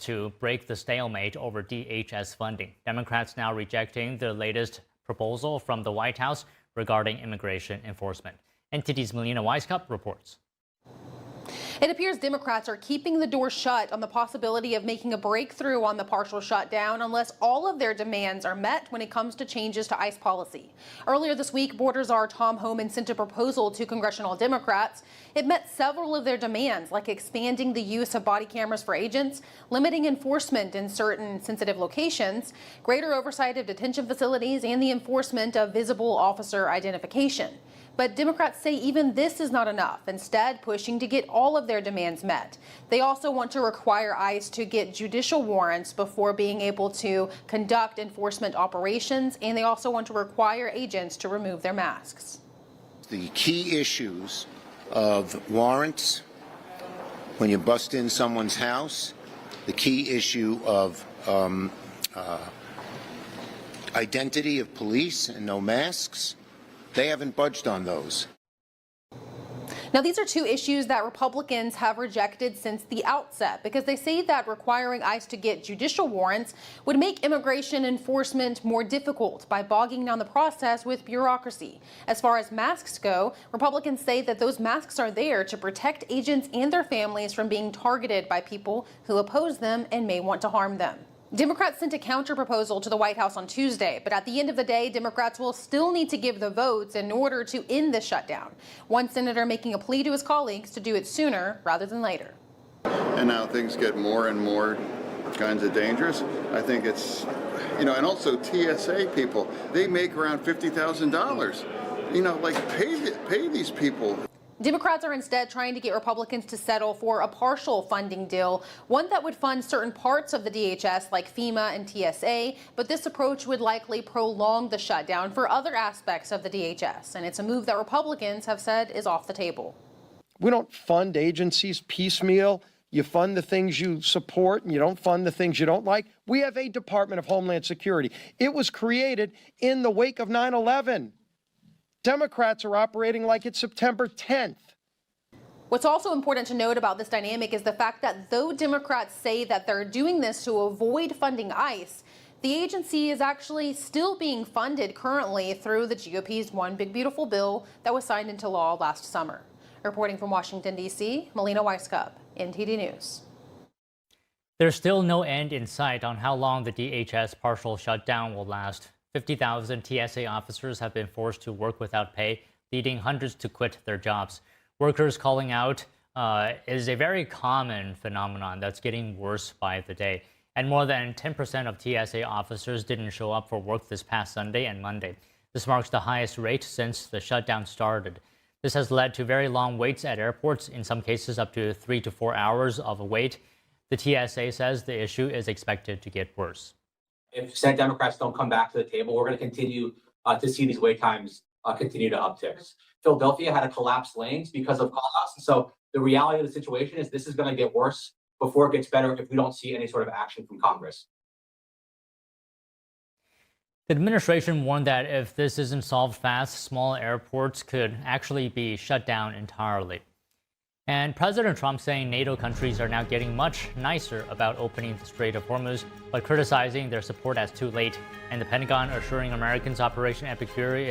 to break the stalemate over DHS funding. Democrats now rejecting the latest proposal from the White House regarding immigration enforcement. NTD's Melina Weisskopf reports. It appears Democrats are keeping the door shut on the possibility of making a breakthrough on the partial shutdown unless all of their demands are met when it comes to changes to ICE policy. Earlier this week, Border Czar Tom Homan sent a proposal to congressional Democrats. It met several of their demands, like expanding the use of body cameras for agents, limiting enforcement in certain sensitive locations, greater oversight of detention facilities, and the enforcement of visible officer identification. But Democrats say even this is not enough, instead pushing to get all of their demands met. They also want to require ICE to get judicial warrants before being able to conduct enforcement operations, and they also want to require agents to remove their masks. The key issues of warrants, when you bust in someone's house, the key issue of identity of police and no masks, they haven't budged on those. Now, these are two issues that Republicans have rejected since the outset because they say that requiring ICE to get judicial warrants would make immigration enforcement more difficult by bogging down the process with bureaucracy. As far as masks go, Republicans say that those masks are there to protect agents and their families from being targeted by people who oppose them and may want to harm them. Democrats sent a counter-proposal to the White House on Tuesday, but at the end of the day, Democrats will still need to give the votes in order to end the shutdown. One senator making a plea to his colleagues to do it sooner rather than later. And now things get more and more kinds of dangerous. I think it's, and also TSA people, they make around $50,000. Like pay these people. Democrats are instead trying to get Republicans to settle for a partial funding deal, one that would fund certain parts of the DHS like FEMA and TSA, but this approach would likely prolong the shutdown for other aspects of the DHS, and it's a move that Republicans have said is off the table. We don't fund agencies piecemeal. You fund the things you support and you don't fund the things you don't like. We have a Department of Homeland Security. It was created in the wake of 9/11. Democrats are operating like it's September 10th. What's also important to note about this dynamic is the fact that though Democrats say that they're doing this to avoid funding ICE, the agency is actually still being funded currently through the GOP's One Big Beautiful Bill that was signed into law last summer. Reporting from Washington, D.C., Melina Weisskopf, NTD News. There's still no end in sight on how long the DHS partial shutdown will last. 50,000 TSA officers have been forced to work without pay, leading hundreds to quit their jobs. Workers calling out is a very common phenomenon that's getting worse by the day. And more than 10% of TSA officers didn't show up for work this past Sunday and Monday. This marks the highest rate since the shutdown started. This has led to very long waits at airports, in some cases up to 3 to 4 hours of a wait. The TSA says the issue is expected to get worse. If Senate Democrats don't come back to the table, we're going to continue to see these wait times continue to uptick. Philadelphia had to collapse lanes because of call-outs. And so the reality of the situation is this is going to get worse before it gets better if we don't see any sort of action from Congress. The administration warned that if this isn't solved fast, small airports could actually be shut down entirely. And President Trump saying NATO countries are now getting much nicer about opening the Strait of Hormuz, but criticizing their support as too late. And the Pentagon assuring Americans Operation Epicure